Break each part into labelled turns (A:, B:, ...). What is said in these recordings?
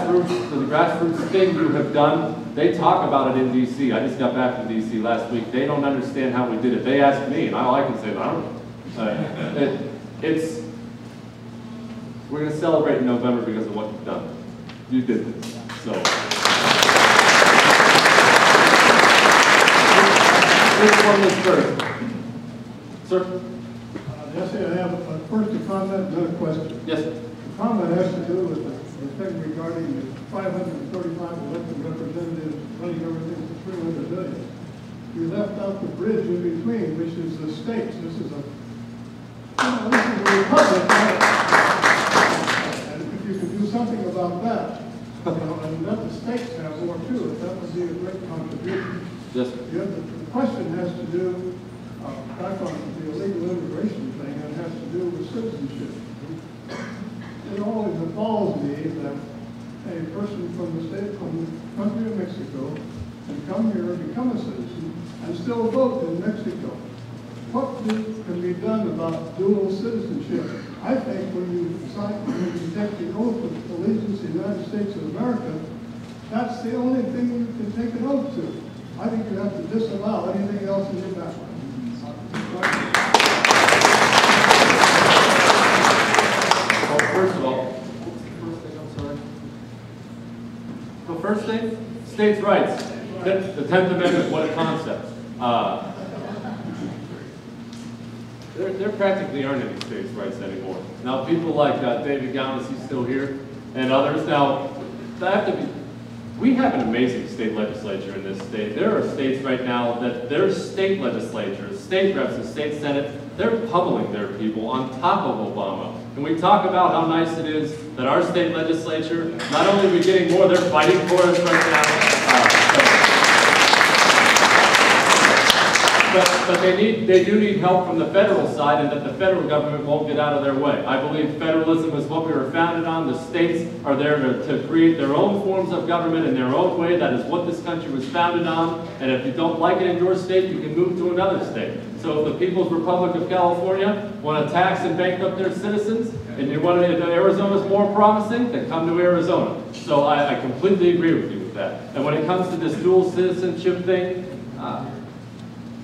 A: the grassroots thing you have done, they talk about it in D.C. I just got back from D.C. last week. They don't understand how we did it. They asked me, and all I can say is, I don't know. We're going to celebrate in November because of what you've done. You did this. So. Which one is first? Sir?
B: Yes, I have first a comment, then a question.
A: Yes, sir.
B: The comment has to do with the thing regarding the 535 elected representatives running everything to 300 billion. We left out the bridge in between, which is the states. This is a republic. And if you could do something about that, and let the states have more too, that would be a great contribution.
A: Yes, sir.
B: The question has to do, back on the illegal immigration thing, it has to do with citizenship. It always appalls me that a person from the country of Mexico can come here and become a citizen and still vote in Mexico. What can be done about dual citizenship? I think when you take the oath of allegiance to the United States of America, that's the only thing you can take an oath to. I think you have to disavow anything else in your background.
A: Well, first of all, what's the first thing? I'm sorry. The first thing, states' rights. The 10th Amendment, what a concept. There practically aren't any states' rights anymore. Now, people like David Gaunis, he's still here, and others. Now, we have an amazing state legislature in this state. There are states right now that their state legislatures, state reps, and state senate, they're pummeling their people on top of Obama. And we talk about how nice it is that our state legislature, not only are we getting more, they're fighting for us right now. But they do need help from the federal side, and that the federal government won't get out of their way. I believe federalism is what we were founded on. The states are there to create their own forms of government in their own way. That is what this country was founded on. And if you don't like it in your state, you can move to another state. So if the People's Republic of California want to tax and bankrupt their citizens, and you want to, Arizona's more promising, then come to Arizona. So I completely agree with you with that. And when it comes to this dual citizenship thing,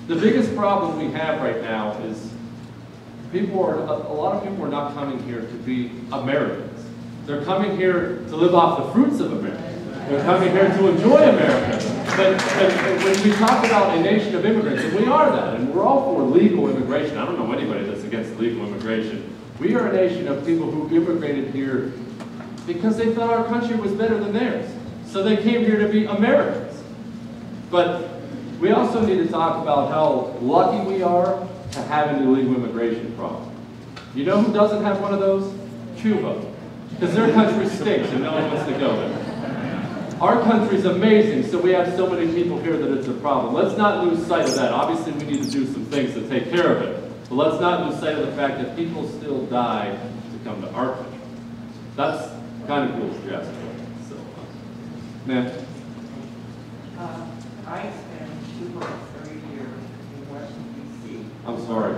A: the biggest problem we have right now is a lot of people are not coming here to be Americans. They're coming here to live off the fruits of America. They're coming here to enjoy America. But when we talk about a nation of immigrants, and we are that, and we're all for legal immigration. I don't know anybody that's against legal immigration. We are a nation of people who immigrated here because they thought our country was better than theirs. So they came here to be Americans. But we also need to talk about how lucky we are to have an illegal immigration problem. You know who doesn't have one of those? Cuba. Because their country stinks and no one wants to go there. Our country's amazing, so we have so many people here that it's a problem. Let's not lose sight of that. Obviously, we need to do some things to take care of it. But let's not lose sight of the fact that people still die to come to our country. That's kind of cool if you ask me. So, ma'am.
C: I spent 2 months every year in Washington, D.C.
A: I'm sorry.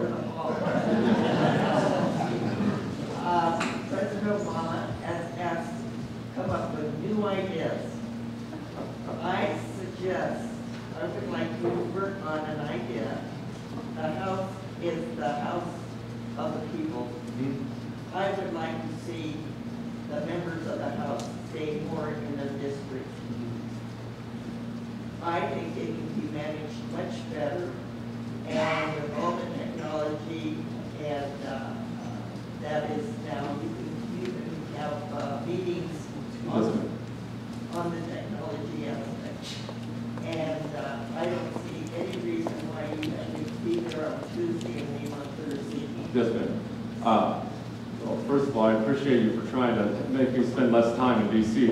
C: President Obama has come up with new ideas. I suggest, I would like to work on an idea. The House is the House of the people. I would like to see the members of the House stay more in the district. I think it can be managed much better, and with all the technology and that is now, you can have meetings on the technology aspect. And I don't see any reason why you have to be there on Tuesday and leave on Thursday.
A: Yes, ma'am. Well, first of all, I appreciate you for trying to make me spend less time in D.C.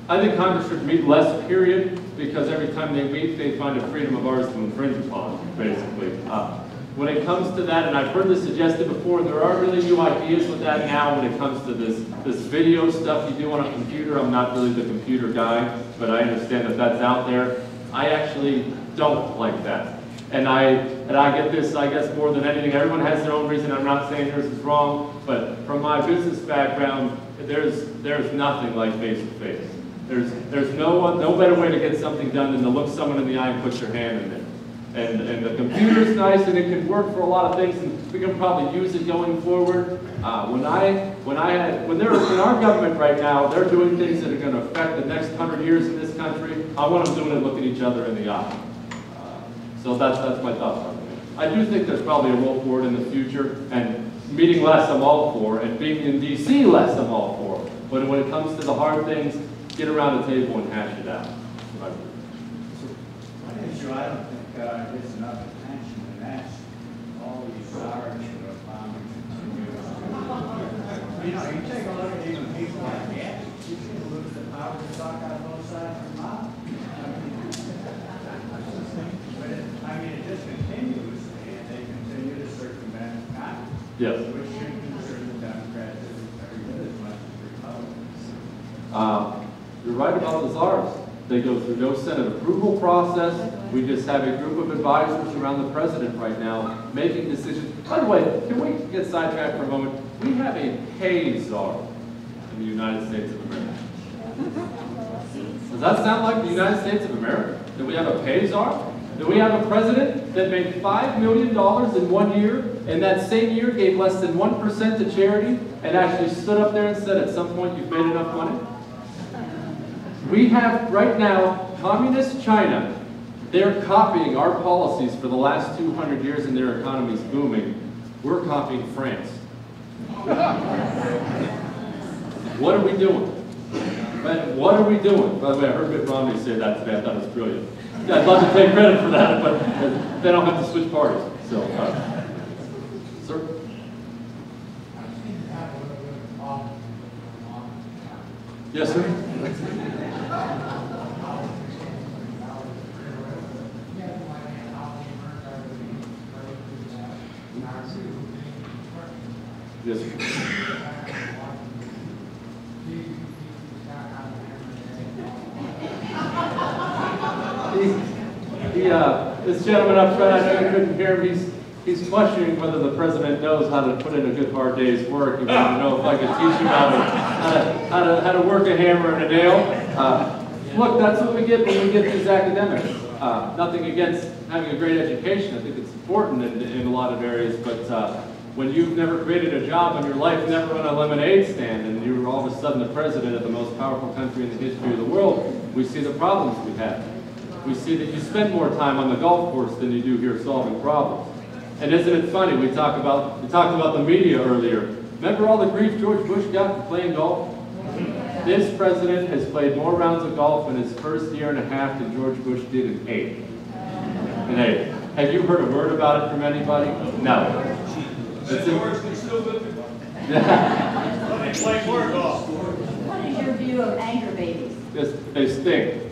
A: I think Congress should meet less, period, because every time they meet, they find a freedom of ours to infringe upon, basically. When it comes to that, and I've heard this suggested before, there are really new ideas with that now when it comes to this video stuff you do on a computer. I'm not really the computer guy, but I understand that that's out there. I actually don't like that. And I and I get this, I guess, more than anything. Everyone has their own reason. I'm not saying yours is wrong, but from my business background, there's nothing like face-to-face. There's no better way to get something done than to look someone in the eye and put your hand in it. And the computer's nice and it can work for a lot of things, and we can probably use it going forward. When they're in our government right now, they're doing things that are going to affect the next 100 years in this country. I want them doing it looking each other in the eye. So that's my thoughts on it. I do think there's probably a role for it in the future, and meeting less I'm all for, and being in D.C. less I'm all for. But when it comes to the hard things, get around the table and hash it out.
D: One issue I don't think gets enough attention, and that's all these SARS bombings. You know, you take a look at even people like that, you can lose the power to talk out both sides of your mouth. But it just continues, and they continue to circumvent Congress.
A: Yes.
D: Which should concern the Democrats every bit as much as Republicans.
A: You're right about the czars. They go through no Senate approval process. We just have a group of advisors around the president right now making decisions. By the way, can we get sidetracked for a moment? We have a pay czar in the United States of America. Does that sound like the United States of America? Do we have a pay czar? Do we have a president that made $5 million in 1 year, and that same year gave less than 1% to charity, and actually stood up there and said, at some point, you've made enough money? We have, right now, communist China. They're copying our policies for the last 200 years, and their economy's booming. We're copying France. What are we doing? What are we doing? By the way, I heard Mitt Romney say that today. I thought it was brilliant. I'd love to take credit for that, but they don't have to switch parties. So, sir? Yes, sir? Yes, sir. This gentleman up front, I know you couldn't hear him, he's questioning whether the president knows how to put in a good hard day's work. He wanted to know if I could teach him how to work a hammer and a nail. Look, that's what we get when we get these academics. Nothing against having a great education. I think it's important in a lot of areas, but when you've never created a job in your life, never run a lemonade stand, and you're all of a sudden the president of the most powerful country in the history of the world, we see the problems we have. We see that you spend more time on the golf course than you do here solving problems. And isn't it funny, we talked about the media earlier. Remember all the grief George Bush got for playing golf? This president has played more rounds of golf in his first year and a half than George Bush did in 8. Have you heard a word about it from anybody? No.
E: George can still live. They play more golf.
F: What is your view of anchor babies?
A: Yes, they stink.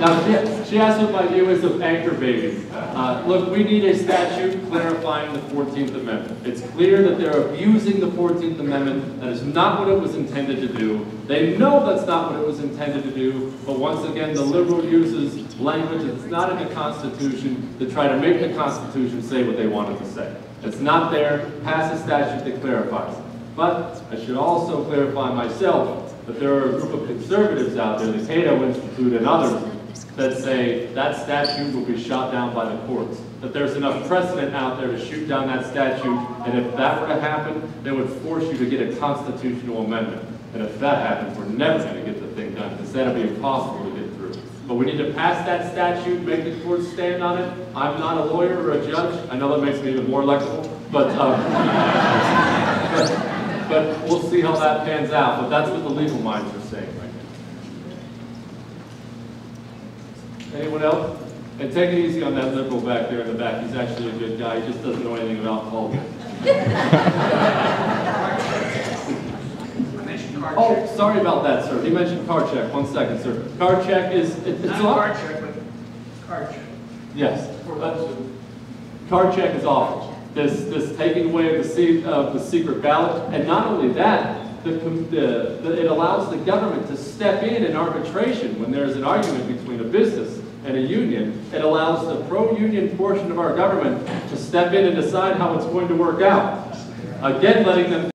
A: Now, she asked what my view is of anchor babies. Look, we need a statute clarifying the 14th Amendment. It's clear that they're abusing the 14th Amendment. That is not what it was intended to do. They know that's not what it was intended to do, but once again, the liberal uses language that's not in the Constitution to try to make the Constitution say what they wanted to say. It's not there. Pass a statute that clarifies it. But I should also clarify myself that there are a group of conservatives out there, the Cato Institute and others, that say that statute will be shot down by the courts. That there's enough precedent out there to shoot down that statute, and if that were to happen, they would force you to get a constitutional amendment. And if that happens, we're never going to get the thing done, because that'll be impossible to get through. But we need to pass that statute, make the courts stand on it. I'm not a lawyer or a judge. I know that makes me even more electable, but we'll see how that pans out. But that's what the legal minds are saying right now. Anyone else? And take it easy on that liberal back there in the back. He's actually a good guy. He just doesn't know anything about politics. Oh, sorry about that, sir. He mentioned card check. 1 second, sir. Card check is... It's
D: Not card check, but card check.
A: Yes. Card check is awful. This taking away of the secret ballot, and not only that, it allows the government to step in arbitration when there's an argument between a business and a union, it allows the pro-union portion of our government to step in and decide how it's going to work out. Again, letting them